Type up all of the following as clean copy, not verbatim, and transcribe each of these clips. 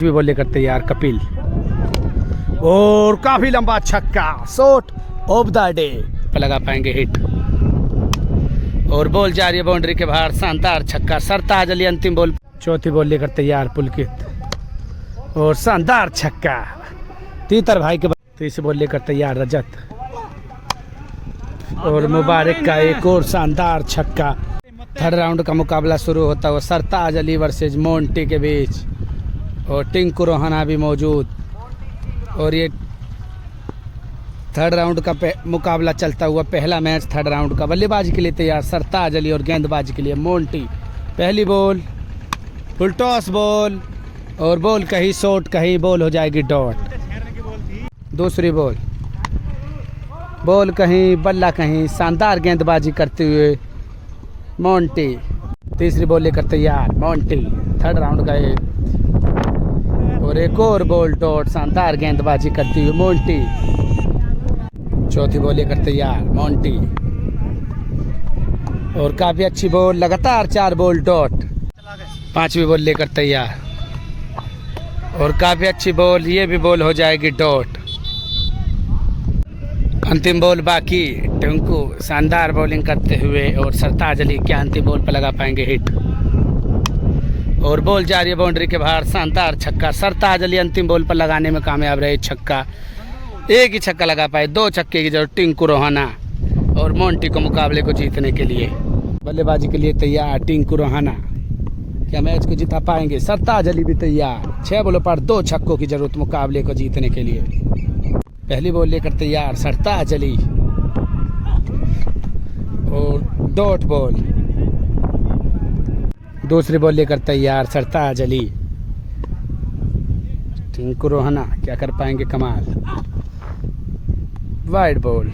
भी बॉले करते यार कपिल और काफी लंबा छक्का शॉट ऑफ द डे पे लगा पाएंगे हिट और बॉल जा रही है बाउंड्री के बाहर। शानदार छक्का सरताज अली अंतिम बॉल। चौथी बॉल लेकर तैयार पुलकित और शानदार छक्का तीतर भाई के। तीसरी बॉल लेकर तैयार रजत और मुबारक का एक और शानदार छक्का। थर्ड राउंड का मुकाबला शुरू होता हुआ सरताज अली वर्सेज मोंटी के बीच और टिंकू रोहाना भी मौजूद। और ये थर्ड राउंड का मुकाबला चलता हुआ पहला मैच थर्ड राउंड का। बल्लेबाजी के लिए तैयार सरताज अली और गेंदबाजी के लिए मोंटी। पहली बॉल फुल टॉस बॉल और बॉल कहीं शॉट कहीं बॉल हो जाएगी डॉट। दूसरी बॉल कहीं बल्ला कहीं शानदार गेंदबाजी करते हुए मोंटी। तीसरी बॉल लेकर तैयार मोंटी। थर्ड राउंड का एक और एक और बॉल डॉट शानदार गेंदबाजी करती हुई मोंटी। चौथी बॉल लेकर तैयार मोंटी और काफी अच्छी बॉल लगातार 4 बॉल डॉट। पांचवी बॉल लेकर तैयार और काफी अच्छी बॉल ये भी बॉल हो जाएगी डॉट। अंतिम बॉल बाकी। टिंकू शानदार बॉलिंग करते हुए और सरताज अली क्या अंतिम बॉल पर लगा पाएंगे हिट और बॉल जा रही है बाउंड्री के बाहर। शानदार छक्का सरताज अली अंतिम बॉल पर लगाने में कामयाब रहे। छक्का एक ही छक्का लगा पाए, 2 छक्के की जरूरत टिंकू रोहाना और मोंटी को मुकाबले को जीतने के लिए। बल्लेबाजी के लिए तैयार टिंकू रोहाना क्या मैच को जिता पाएंगे। सरताज अली भी तैयार। 6 बॉलों पर 2 छक्कों की जरूरत मुकाबले को जीतने के लिए। पहली बॉल लेकर तैयार सरताज अली और डॉट बॉल। दूसरी बॉल लेकर तैयार सरताज अली। टिंकू रोहाना क्या कर पाएंगे कमाल। Wide ball.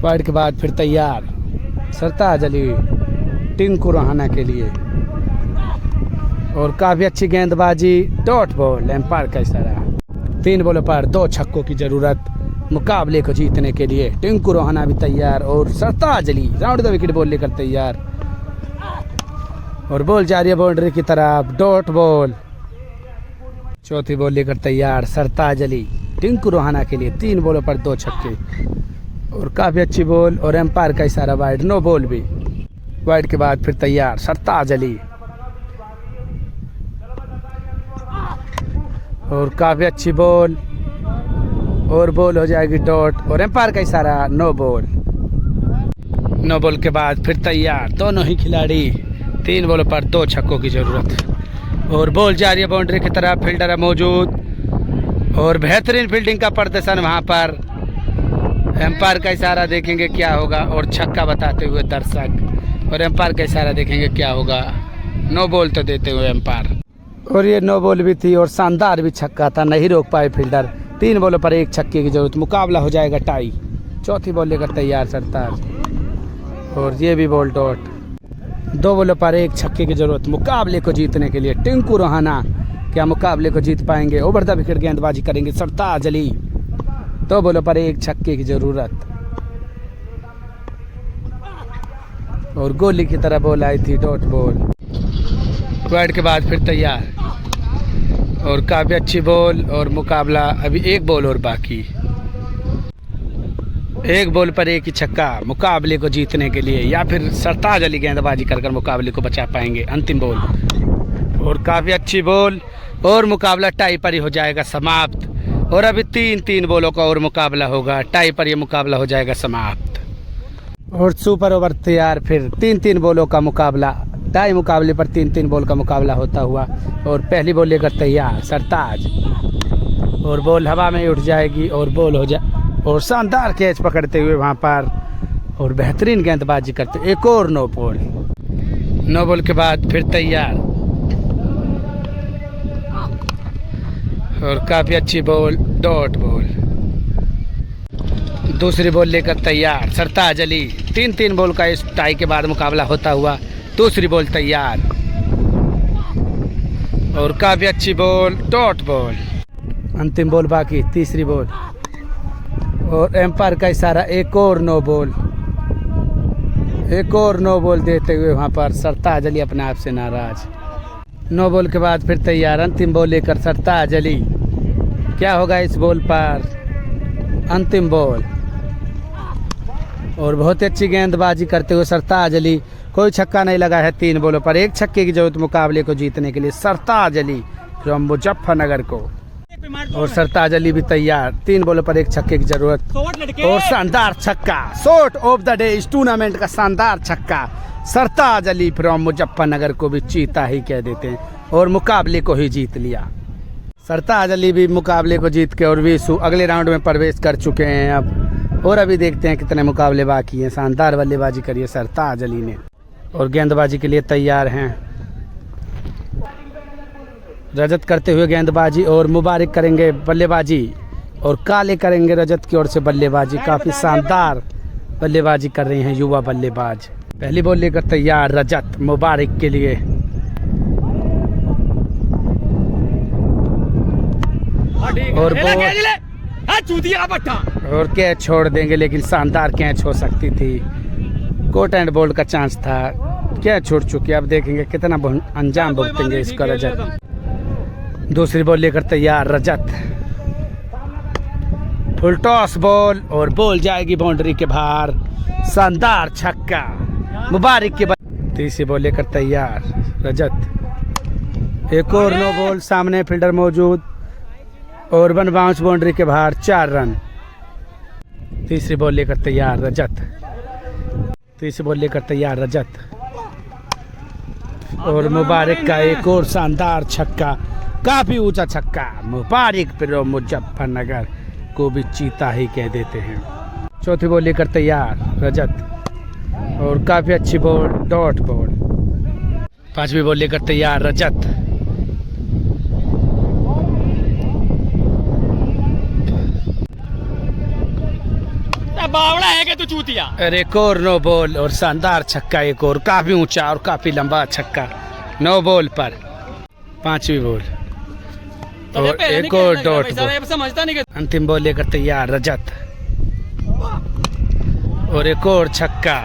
वाइड के बाद फिर तैयार सरताज अली टिंकू रोहाना के लिए और काफी अच्छी गेंदबाजी डॉट बॉल। एम्पायर का इशारा। 3 बॉलों पर 2 छक्कों की जरूरत मुकाबले को जीतने के लिए। टिंकू रोहाना भी तैयार और Sartaj Ali round the wicket ball लेकर तैयार और बॉल जा रही है बाउंड्री की तरफ डॉट बॉल। चौथी बॉल लेकर तैयार सरताज अली टिंकू रोहाना के लिए। 3 बॉलों पर 2 छक्के और काफी अच्छी बॉल और एम्पायर का इशारा वाइड। नो बॉल भी। वाइड के बाद फिर तैयार सरताज अली और काफी अच्छी बॉल और बॉल हो जाएगी डॉट और एम्पायर का इशारा नो बॉल। नो बॉल के बाद फिर तैयार दोनों ही खिलाड़ी। 3 बॉलों पर 2 छक्कों की जरूरत और बॉल जा रही है बाउंड्री की तरफ। फील्डर है मौजूद और बेहतरीन फील्डिंग का प्रदर्शन वहां पर। एम्पायर का इशारा देखेंगे क्या होगा और छक्का बताते हुए दर्शक और एम्पायर का इशारा देखेंगे क्या होगा। नो बॉल तो देते हुए एम्पायर और ये नो बॉल भी थी और शानदार भी छक्का था, नहीं रोक पाए फील्डर। 3 बॉलों पर 1 छक्के की जरूरत मुकाबला हो जाएगा टाई। चौथी बॉल लेकर तैयार सरताज और ये भी बॉल डॉट। 2 बॉलों पर 1 छक्के की जरूरत मुकाबले को जीतने के लिए। टिंकू रोहाना क्या मुकाबले को जीत पाएंगे। ओवर द विकेट गेंदबाजी करेंगे सरताज अली। 2 बॉलों पर 1 छक्के की जरूरत और गोली की तरह बॉल आई थी डॉट बॉल। वाइड के बाद फिर तैयार और काफी अच्छी बॉल और मुकाबला अभी 1 बॉल और बाकी। 1 बॉल पर 1 ही छक्का मुकाबले को जीतने के लिए या फिर सरताज अली गेंदबाजी कर मुकाबले को बचा पाएंगे। अंतिम बॉल और काफी अच्छी बॉल और मुकाबला टाई पर ही हो जाएगा समाप्त। और अभी 3 बॉलों का और मुकाबला होगा। टाई पर यह मुकाबला हो जाएगा समाप्त और सुपर ओवर तैयार। फिर 3 बॉलों का मुकाबला। टाई मुकाबले पर 3 बॉल का मुकाबला होता हुआ और पहली बॉल लेकर तैयार सरताज और बॉल हवा में उठ जाएगी और बॉल हो जाए और शानदार कैच पकड़ते हुए वहां पर और बेहतरीन गेंदबाजी करते। एक और नो बॉल। नो बॉल के बाद फिर तैयार और काफी अच्छी बॉल डॉट बॉल। दूसरी बॉल लेकर तैयार सरताज अली। 3 बॉल का इस टाई के बाद मुकाबला होता हुआ दूसरी बॉल तैयार और काफी अच्छी बॉल डॉट बॉल। अंतिम बॉल बाकी। तीसरी बॉल और एम्पायर का इशारा एक और नो बॉल। एक और नो बॉल देते हुए वहां पर सरताज अली अपने आप से नाराज। 9 बॉल के बाद फिर तैयार, अंतिम बॉल लेकर सरताज अली। क्या होगा इस बॉल पर? अंतिम बॉल और बहुत अच्छी गेंदबाजी करते हुए सरताज अली। कोई छक्का नहीं लगा है 3 बॉलों पर। 1 छक्के की जरूरत मुकाबले को जीतने के लिए सरताज अली फ्रॉम मुजफ्फरनगर को। और सरताज अली भी तैयार, 3 बॉलों पर 1 छक्के की जरूरत और शानदार छक्का। शॉट ऑफ द डे इस टूर्नामेंट का शानदार छक्का। सरताज अली फ्रॉम मुजफ्फरनगर को भी चीता ही कह देते हैं और मुकाबले को ही जीत लिया। सरताज अली भी मुकाबले को जीत के और विशु अगले राउंड में प्रवेश कर चुके हैं अब। और अभी देखते हैं कितने मुकाबले बाकी हैं। शानदार बल्लेबाजी करी है सरताज अली ने और गेंदबाजी के लिए तैयार हैं। रजत करते हुए गेंदबाजी और मुबारक करेंगे बल्लेबाजी और काले करेंगे रजत की ओर से बल्लेबाजी। काफी शानदार बल्लेबाजी कर रहे हैं युवा बल्लेबाज। पहली बॉल लेकर तैयार रजत मुबारक के लिए। और कैच छोड़ देंगे, लेकिन शानदार कैच हो सकती थी। कोट एंड बोल्ड का चांस था, कैच छोड़ चुके। अब देखेंगे कितना अंजाम भुगतेंगे इसका रजत। दूसरी बॉल लेकर तैयार रजत। फुल टॉस बॉल और बॉल जाएगी बाउंड्री के बाहर। शानदार छक्का मुबारक के बाद। तीसरी बॉल लेकर तैयार रजत। एक और नो बॉल, सामने फील्डर मौजूद और 1 बाउंस बाउंड्री के बाहर 4 रन। तीसरी बॉल लेकर तैयार रजत। तीसरी बॉल लेकर तैयार रजत और मुबारक का एक और शानदार छक्का, काफी ऊंचा छक्का। मुबारक फिर मुजफ्फरनगर को भी चीता ही कह देते हैं। चौथी बॉल लेकर तैयार रजत और काफी अच्छी बॉल, डॉट बॉल। पांचवी बॉल लेकर तैयार रजत। बावड़ा है कि तू चूतिया। एक और नो बॉल और शानदार छक्का, एक और काफी ऊंचा और काफी लंबा छक्का 9 बॉल पर। पांचवी बॉल और एक और डॉट बॉल। समझता नहीं। अंतिम बॉल लेकर तैयार रजत और एक और छक्का।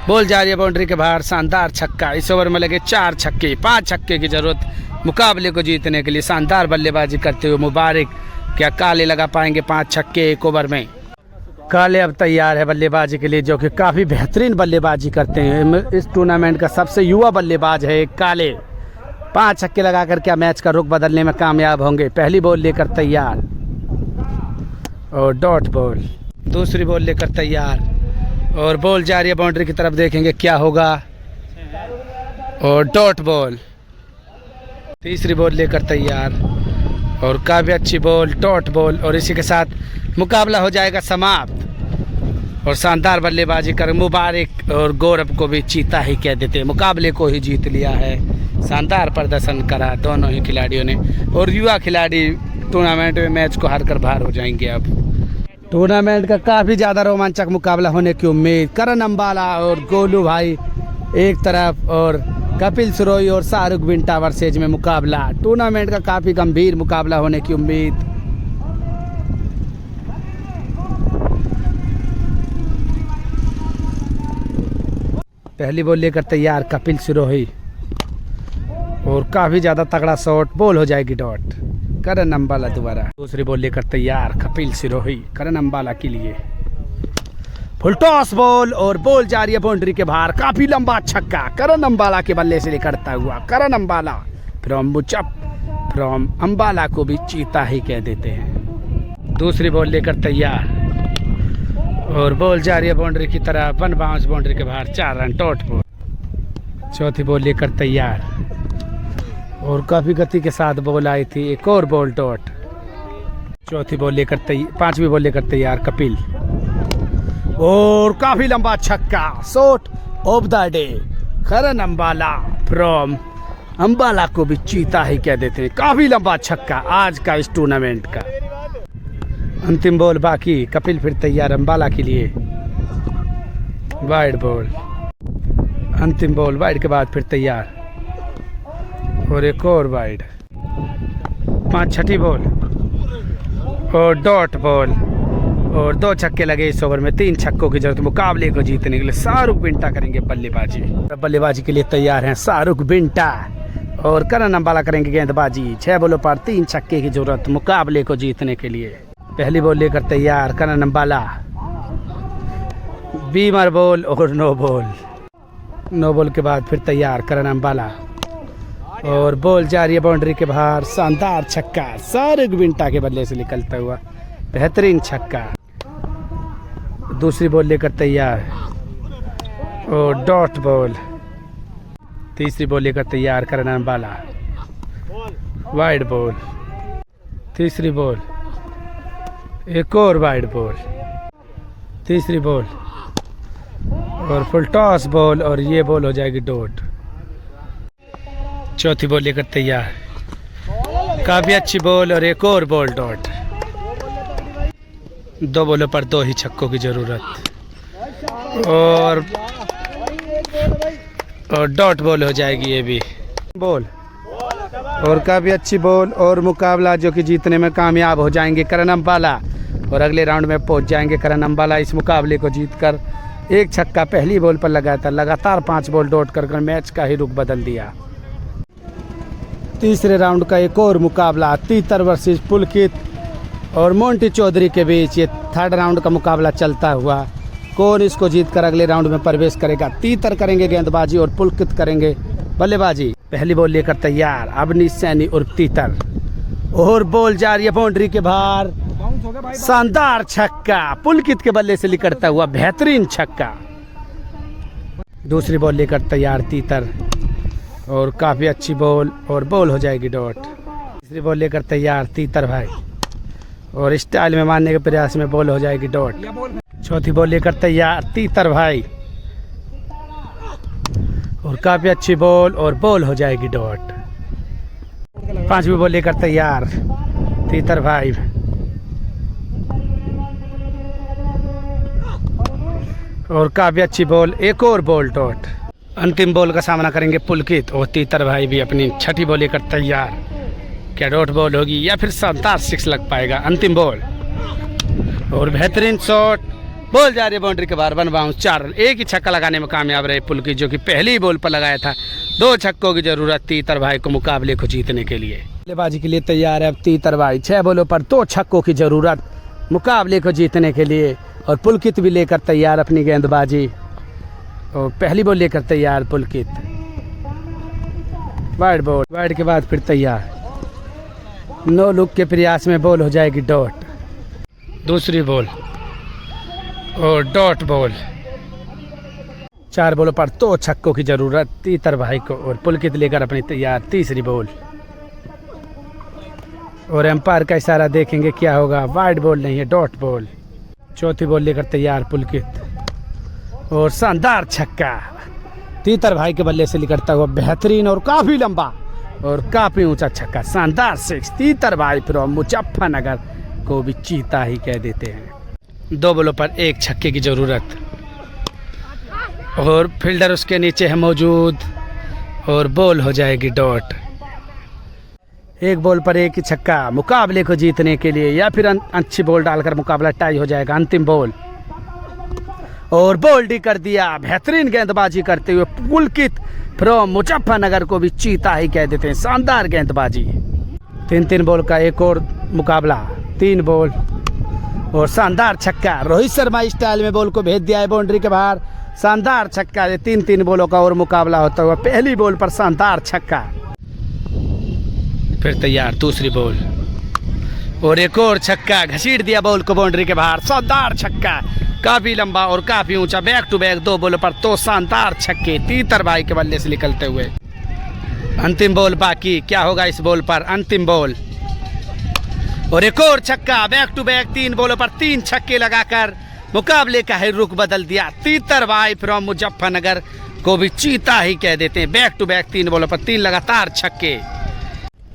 बॉल जा रही है बाउंड्री के बाहर, शानदार छक्का। इस ओवर में लगे 4 छक्के, 5 छक्के की जरूरत मुकाबले को जीतने के लिए। शानदार बल्लेबाजी करते हुए मुबारक। क्या काले लगा पाएंगे 5 छक्के 1 ओवर में? काले अब तैयार है बल्लेबाजी के लिए, जो कि काफी बेहतरीन बल्लेबाजी करते हैं। इस टूर्नामेंट का सबसे युवा बल्लेबाज है काले। 5 छक्के लगाकर क्या मैच का रुख बदलने में कामयाब होंगे? पहली बॉल लेकर तैयार और डॉट बॉल। दूसरी बॉल लेकर तैयार और बॉल जा रही है बाउंड्री की तरफ, देखेंगे क्या होगा और डॉट बॉल। तीसरी बॉल लेकर तैयार और काफी अच्छी बॉल, डॉट बॉल। और इसी के साथ मुकाबला हो जाएगा समाप्त। और शानदार बल्लेबाजी कर मुबारक और गौरव को भी चीता ही कह देते हैं। मुकाबले को ही जीत लिया है। शानदार प्रदर्शन करा दोनों ही खिलाड़ियों ने और युवा खिलाड़ी टूर्नामेंट में मैच को हार कर बाहर हो जाएंगे। अब टूर्नामेंट का काफी ज्यादा रोमांचक मुकाबला होने की उम्मीद। करण अंबाला और गोलू भाई एक तरफ और कपिल सिरोही और शाहरुख बिंटा वर्सेज में मुकाबला। टूर्नामेंट का काफी गंभीर मुकाबला होने की उम्मीद। पहली बॉल लेकर तैयार कपिल सिरोही और काफी ज्यादा तगड़ा शॉट, बॉल हो जाएगी डॉट। करण अंबाला दोबारा। दूसरी बॉल लेकर तैयार कपिल सिरोही करण अंबाला के लिए। फुल टॉस बॉल और बॉल जा रही है बाउंड्री के बाहर। काफी लंबा छक्का करण अंबाला के बल्ले से निकलता हुआ। करण अंबाला फ्रॉम अंबाला को भी चीता ही कह देते हैं। दूसरी बॉल लेकर तैयार और बॉल जा रही है बाउंड्री की तरफ, 1 बाउंस बाउंड्री के बाहर 4 रन, डॉट बॉल। चौथी बॉल लेकर तैयार और काफी गति के साथ बॉल आई थी, एक और बॉल डॉट। चौथी बॉल लेकर पांचवी बॉल लेकर तैयार कपिल और काफी लंबा छक्का, shot of the day. Karan Ambala from Ambala को भी चीता ही कह देते हैं। काफी लंबा छक्का आज का इस टूर्नामेंट का। अंतिम बॉल बाकी, कपिल फिर तैयार अंबाला के लिए। वाइड बॉल, अंतिम बॉल वाइड के बाद फिर तैयार और एक और वाइड। 5 छठी बॉल और डॉट बॉल और 2 छक्के लगे इस ओवर में। 3 छक्कों की जरूरत मुकाबले को जीतने के लिए। शाहरुख बिंटा करेंगे बल्लेबाजी। बल्लेबाजी के लिए तैयार हैं शाहरुख बिंटा और करन अंबाला करेंगे गेंदबाजी। 6 बॉलों पर 3 छक्के की जरूरत मुकाबले को जीतने के लिए। पहली बॉल लेकर तैयार करन अंबाला, बीमर बॉल और नो बॉल। नो बॉल के बाद फिर तैयार करन अंबाला और बॉल जा रही है बाउंड्री के बाहर। शानदार छक्का, सारे विंटा के बदले से निकलता हुआ बेहतरीन छक्का। दूसरी बॉल लेकर तैयार और डॉट बॉल। तीसरी बॉल लेकर तैयार करन अंबाला, वाइड बॉल। तीसरी बॉल, एक और वाइड बॉल। तीसरी बॉल और फुल टॉस बॉल और ये बॉल हो जाएगी डॉट। चौथी बॉल लेकर तैयार, काफी अच्छी बॉल और एक और बॉल डॉट। 2 बॉलों पर 2 ही छक्कों की जरूरत और डॉट बॉल हो जाएगी ये भी बॉल और काफी अच्छी बॉल और मुकाबला जो कि जीतने में कामयाब हो जाएंगे करन अंबाला और अगले राउंड में पहुंच जाएंगे करन अंबाला। इस मुकाबले को जीतकर 1 छक्का पहली बॉल पर लगाया था, लगातार 5 बॉल डॉट कर मैच का ही रुख बदल दिया। तीसरे राउंड का एक और मुकाबला तीतर वर्सेस पुलकित और मोंटी चौधरी के बीच। ये 3rd राउंड का मुकाबला चलता हुआ, कौन इसको जीतकर अगले राउंड में प्रवेश करेगा। तीतर करेंगे गेंदबाजी और पुलकित करेंगे बल्लेबाजी। पहली बॉल लेकर तैयार अवनीश सैनी और तीतर और बॉल जा रही है बाउंड्री के बाहर। शानदार छक्का, पुलकित के बल्ले से निकलता हुआ बेहतरीन छक्का। दूसरी बॉल लेकर तैयार तीतर और काफी अच्छी बॉल और बॉल हो जाएगी डॉट। तीसरी बॉल लेकर तैयार तीतर भाई और स्टाइल में मारने के प्रयास में बॉल हो जाएगी डॉट। चौथी बॉल लेकर तैयार तीतर भाई और काफी अच्छी बॉल और बॉल हो जाएगी डॉट। 5वीं बॉल लेकर तैयार तीतर भाई और काफी अच्छी बॉल, एक और बॉल डॉट। अंतिम बॉल का सामना करेंगे पुलकित और तीतर भाई भी अपनी 6ठी बॉल लेकर तैयार। क्या डॉट बॉल होगी या फिर शानदार 6 लग पाएगा। अंतिम बॉल और बेहतरीन शॉट, बॉल जा रही है बाउंड्री के बाहर। 1 बाउंस 4 रन। एक ही छक्का लगाने में कामयाब रहे पुलकित जो कि पहली बॉल पर लगाया था। 2 छक्कों की जरूरत तीतर भाई को मुकाबले को जीतने के लिए। बल्लेबाजी के लिए तैयार है अब तीतर भाई। 6 बॉलों पर 2 छक्कों की जरूरत मुकाबले को जीतने के लिए और पुलकित भी लेकर तैयार अपनी गेंदबाजी और पहली बॉल लेकर तैयार पुलकित। वाइड बॉल, वाइड के बाद फिर तैयार। नो लुक के प्रयास में बॉल हो जाएगी डॉट। दूसरी बॉल और डॉट बॉल। 4 बॉलों पर 2 छक्कों की जरूरत तीतर भाई को और पुलकित लेकर अपनी तैयार। तीसरी बॉल और एम्पायर का इशारा देखेंगे क्या होगा। वाइड बॉल नहीं है, डॉट बॉल। चौथी बॉल लेकर तैयार पुलकित और शानदार छक्का, तीतर भाई के बल्ले से निकलता हुआ बेहतरीन और काफी लंबा और काफी ऊंचा छक्का। शानदार 6। तीतर भाई फ्रॉम मुजफ्फरनगर को भी चीता ही कह देते हैं। 2 बॉलों पर 1 छक्के की जरूरत और फील्डर उसके नीचे है मौजूद और बॉल हो जाएगी डॉट। 1 बॉल पर 1 ही छक्का मुकाबले को जीतने के लिए या फिर अच्छी बॉल डालकर मुकाबला टाई हो जाएगा। अंतिम बॉल और बॉल डी कर दिया। बेहतरीन गेंदबाजी करते हुए पुलकित फ्रॉम मुजफ्फरनगर को भी चीता ही कह देते हैं। शानदार गेंदबाजी। 3 बॉल का एक और मुकाबला। 3 बॉल और शानदार छक्का। रोहित शर्मा स्टाइल में बॉल को भेज दिया है बाउंड्री के बाहर। शानदार छक्का। ये 3 बॉलों का और मुकाबला होता हुआ पहली बॉल पर शानदार छक्का। फिर तैयार दूसरी बॉल और एक और छक्का। घसीट दिया बॉल को बाउंड्री के बाहर। शानदार छक्का, काफी लंबा और काफी ऊंचा। बैक टू बैक 2 बॉलों पर 2 शानदार छक्के तीतर भाई के बल्ले से निकलते हुए। अंतिम बॉल बाकी, क्या होगा इस बॉल पर। अंतिम बॉल और एक और छक्का। बैक टू बैक 3 बॉलों पर 3 छक्के लगाकर मुकाबले का ही रुख बदल दिया। तीतर भाई फ्रॉम मुजफ्फरनगर को भी चीता ही कह देते हैं। बैक टू बैक 3 बॉलों पर 3 लगातार छक्के।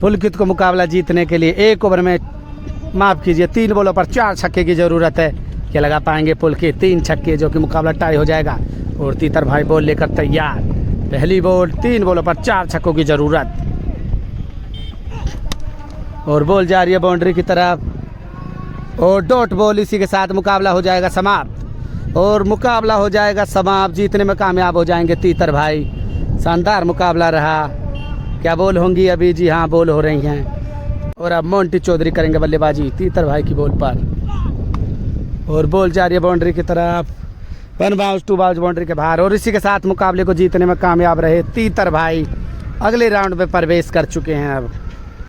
पुलकित को मुकाबला जीतने के लिए 1 ओवर में माफ कीजिए 3 बॉलों पर 4 छक्के की जरूरत है। क्या लगा पाएंगे पुलकित। 3 छक्के जो कि मुकाबला टाई हो जाएगा और तीतर भाई बॉल लेकर तैयार। पहली बॉल 3 बॉलों पर 4 छक्कों की जरूरत और बॉल जा रही है बाउंड्री की तरफ और डॉट बॉल। इसी के साथ मुकाबला हो जाएगा समाप्त और मुकाबला हो जाएगा समाप्त। जीतने में कामयाब हो जाएंगे तीतर भाई। शानदार मुकाबला रहा क्या बॉल होंगी अभी? जी हाँ, बॉल हो रही हैं। और अब मोंटी चौधरी करेंगे बल्लेबाजी तीतर भाई की बॉल पर, और बॉल जा रही है बाउंड्री की तरफ। 1 बाउंस 2 बाउंस बाउंड्री के बाहर, और इसी के साथ मुकाबले को जीतने में कामयाब रहे तीतर भाई। अगले राउंड में प्रवेश कर चुके हैं अब।